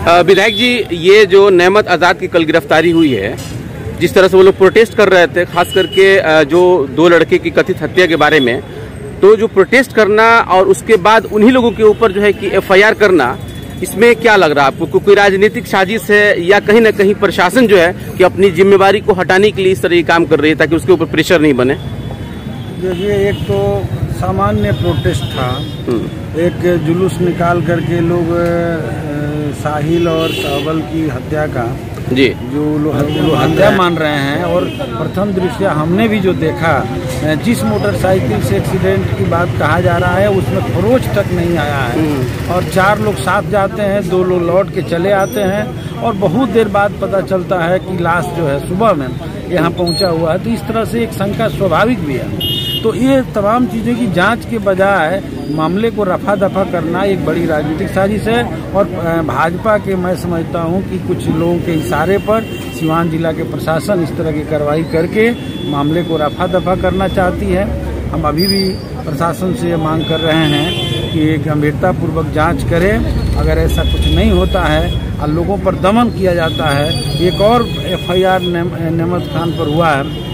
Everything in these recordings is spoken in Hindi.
विधायक जी, ये जो नेमत आज़ाद की कल गिरफ्तारी हुई है, जिस तरह से वो लोग प्रोटेस्ट कर रहे थे, खास करके जो 2 लड़के की कथित हत्या के बारे में, तो जो प्रोटेस्ट करना और उसके बाद उन्हीं लोगों के ऊपर जो है कि FIR करना, इसमें क्या लग रहा है आपको? कोई राजनीतिक साजिश है या कहीं ना कहीं प्रशासन जो है कि अपनी जिम्मेवारी को हटाने के लिए इस तरह की काम कर रही है ताकि उसके ऊपर प्रेशर नहीं बने? देखिए, एक तो सामान्य प्रोटेस्ट था, एक जुलूस निकाल करके लोग साहिल और सहबल की हत्या का जी जो हत्या मान रहे हैं। और प्रथम दृष्टया हमने भी जो देखा, जिस मोटरसाइकिल से एक्सीडेंट की बात कहा जा रहा है उसमें खरोच तक नहीं आया है और 4 लोग साथ जाते हैं, 2 लोग लौट के चले आते हैं और बहुत देर बाद पता चलता है कि लाश जो है सुबह में यहाँ पहुँचा हुआ है। तो इस तरह से एक शंका स्वाभाविक भी है। तो ये तमाम चीज़ें की जांच के बजाय मामले को रफा दफा करना एक बड़ी राजनीतिक साजिश है। और भाजपा के मैं समझता हूँ कि कुछ लोगों के इशारे पर सिवान जिला के प्रशासन इस तरह की कार्रवाई करके मामले को रफा दफा करना चाहती है। हम अभी भी प्रशासन से ये मांग कर रहे हैं कि गंभीरतापूर्वक जांच करें। अगर ऐसा कुछ नहीं होता है और लोगों पर दमन किया जाता है, एक और FIR नेमत खान पर हुआ है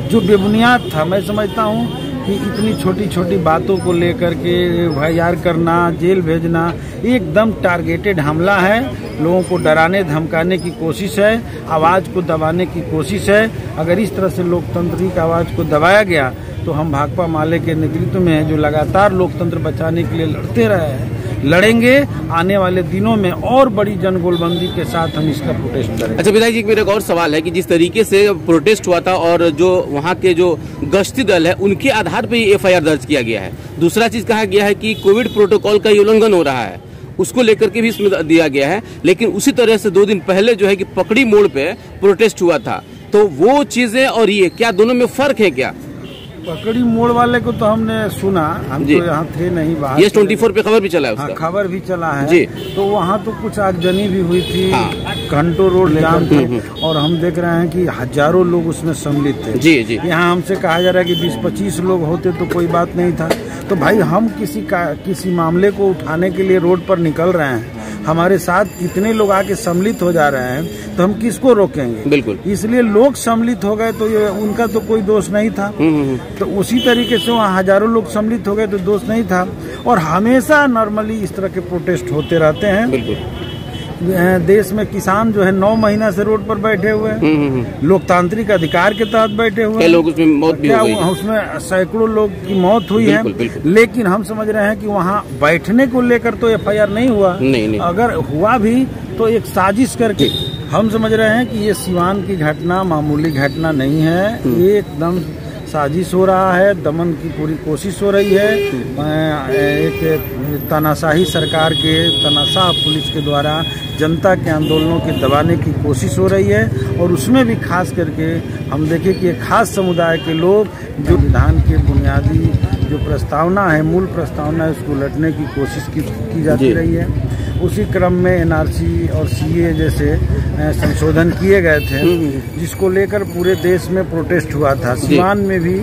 जो बेबुनियाद था। मैं समझता हूँ कि इतनी छोटी छोटी बातों को लेकर के FIR करना, जेल भेजना एकदम टारगेटेड हमला है। लोगों को डराने धमकाने की कोशिश है, आवाज़ को दबाने की कोशिश है। अगर इस तरह से लोकतंत्र की आवाज़ को दबाया गया तो हम भाकपा माले के नेतृत्व में जो लगातार लोकतंत्र बचाने के लिए लड़ते रहे हैं, लड़ेंगे। आने वाले दिनों में और बड़ी जनगोलबंदी के साथ हम इसका प्रोटेस्ट करेंगे। अच्छा विधायक जी, मेरा एक और सवाल है कि जिस तरीके से प्रोटेस्ट हुआ था और जो वहाँ के जो गश्ती दल है उनके आधार पर FIR दर्ज किया गया है। दूसरा चीज कहा गया है कि कोविड प्रोटोकॉल का उल्लंघन हो रहा है, उसको लेकर के भी इसमें दिया गया है। लेकिन उसी तरह से 2 दिन पहले जो है कि पकड़ी मोड़ पे प्रोटेस्ट हुआ था, तो वो चीजें और ये क्या दोनों में फर्क है क्या? पकड़ी मोड़ वाले को तो हमने सुना, हम तो यहाँ थे नहीं, बाहर। ये 24 पे खबर भी चला है उसका। हाँ, खबर भी चला है जी। तो वहाँ तो कुछ आगजनी भी हुई थी। हाँ। घंटों रोड जाम थे और हम देख रहे हैं कि हजारों लोग उसमें सम्मिलित थे। जी जी। यहाँ हमसे कहा जा रहा है कि 20-25 लोग होते तो कोई बात नहीं था। तो भाई, हम किसी मामले को उठाने के लिए रोड पर निकल रहे हैं, हमारे साथ कितने लोग आके सम्मिलित हो जा रहे हैं, तो हम किसको रोकेंगे? बिल्कुल। इसलिए लोग सम्मिलित हो गए तो ये उनका तो कोई दोष नहीं था। तो उसी तरीके से वहाँ हजारों लोग सम्मिलित हो गए तो दोष नहीं था। और हमेशा नॉर्मली इस तरह के प्रोटेस्ट होते रहते हैं। बिल्कुल। देश में किसान जो है 9 महीना से रोड पर बैठे हुए हैं, लोकतांत्रिक अधिकार के तहत बैठे हुए हैं। लोग उसमें मौत भी हो गई। उसमें सैकड़ों लोग की मौत हुई है। लेकिन हम समझ रहे हैं कि वहाँ बैठने को लेकर तो FIR नहीं हुआ। नहीं। अगर हुआ भी तो एक साजिश करके। हम समझ रहे हैं कि ये सिवान की घटना मामूली घटना नहीं है, ये एकदम साजिश हो रहा है, दमन की पूरी कोशिश हो रही है। एक तानाशाही सरकार के, तानाशाह पुलिस के द्वारा जनता के आंदोलनों के दबाने की कोशिश हो रही है। और उसमें भी खास करके हम देखें कि एक खास समुदाय के लोग जो विधान के बुनियादी जो प्रस्तावना है, मूल प्रस्तावना है, उसको लटने की कोशिश की जाती रही है। उसी क्रम में NRC और CA जैसे संशोधन किए गए थे, जिसको लेकर पूरे देश में प्रोटेस्ट हुआ था। सिवान में भी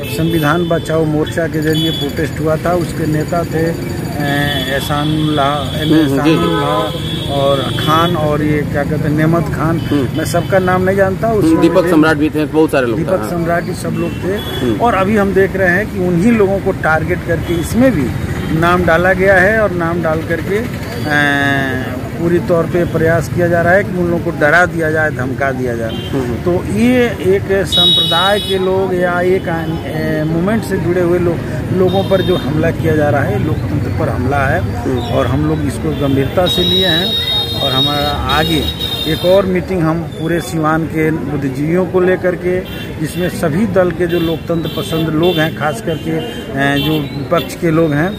संविधान बचाओ मोर्चा के जरिए प्रोटेस्ट हुआ था। उसके नेता थे एहसानुल्लाह और खान और ये क्या कहते हैं नेमत खान। मैं सबका नाम नहीं जानता। दीपक सम्राट भी थे, बहुत सारे लोग। दीपक सम्राट सब लोग थे। और अभी हम देख रहे हैं कि उन्हीं लोगों को टारगेट करके इसमें भी नाम डाला गया है और नाम डाल करके पूरी तौर पे प्रयास किया जा रहा है कि उन लोगों को डरा दिया जाए, धमका दिया जाए। तो ये एक संप्रदाय के लोग या एक मूवमेंट से जुड़े हुए लोगों पर जो हमला किया जा रहा है, लोकतंत्र पर हमला है। और हम लोग इसको गंभीरता से लिए हैं। और हमारा आगे एक और मीटिंग हम पूरे सिवान के बुद्धिजीवियों को लेकर के, जिसमें सभी दल के जो लोकतंत्र पसंद लोग हैं, खास करके जो विपक्ष के लोग हैं,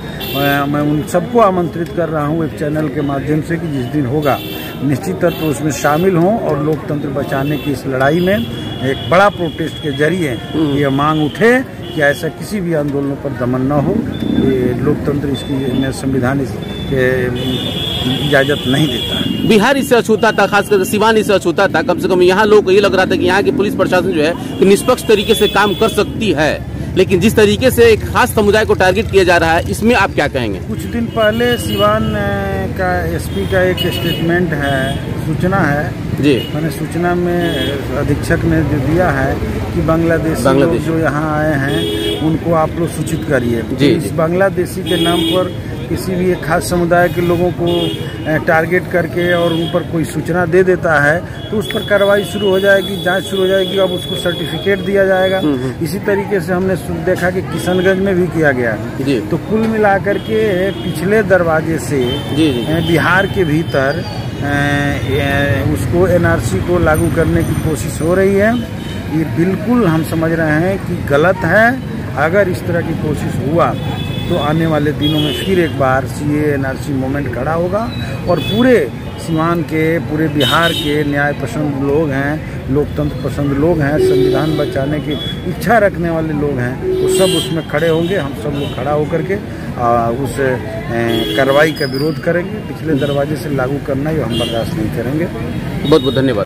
मैं उन सबको आमंत्रित कर रहा हूं एक चैनल के माध्यम से कि जिस दिन होगा निश्चित तौर पर उसमें शामिल हों और लोकतंत्र बचाने की इस लड़ाई में एक बड़ा प्रोटेस्ट के जरिए ये मांग उठे कि ऐसा किसी भी आंदोलन पर दमन न हो। ये लोकतंत्र इसकी संविधान इजाजत नहीं देता। बिहार इससे अछूता था, खासकर सिवान इससे अछूता था। कम से कम यहाँ लोग को ये लग रहा था कि यहाँ की पुलिस प्रशासन जो है निष्पक्ष तरीके से काम कर सकती है। लेकिन जिस तरीके से एक खास समुदाय को टारगेट किया जा रहा है, इसमें आप क्या कहेंगे? कुछ दिन पहले सिवान का एसपी का एक स्टेटमेंट है, सूचना है जी, मैंने सूचना में अधीक्षक ने जो दिया है कि बांग्लादेशी लोग जो यहाँ आए हैं उनको आप लोग सूचित करिए। इस बांग्लादेशी के नाम पर किसी भी एक खास समुदाय के लोगों को टारगेट करके और उन पर कोई सूचना दे देता है तो उस पर कार्रवाई शुरू हो जाएगी, जांच शुरू हो जाएगी, अब उसको सर्टिफिकेट दिया जाएगा। इसी तरीके से हमने देखा कि किशनगंज में भी किया गया है। तो कुल मिलाकर के पिछले दरवाजे से बिहार के भीतर उसको एनआरसी को लागू करने की कोशिश हो रही है। ये बिल्कुल हम समझ रहे हैं कि गलत है। अगर इस तरह की कोशिश हुआ तो आने वाले दिनों में फिर एक बार सीए एनआरसी मूवमेंट खड़ा होगा और पूरे सीवान के, पूरे बिहार के न्याय पसंद लोग हैं, लोकतंत्र पसंद लोग हैं, संविधान बचाने की इच्छा रखने वाले लोग हैं, वो सब उसमें खड़े होंगे। हम सब लोग खड़ा होकर के उस कार्रवाई का विरोध करेंगे। पिछले दरवाजे से लागू करना ये हम बर्दाश्त नहीं करेंगे। बहुत बहुत धन्यवाद।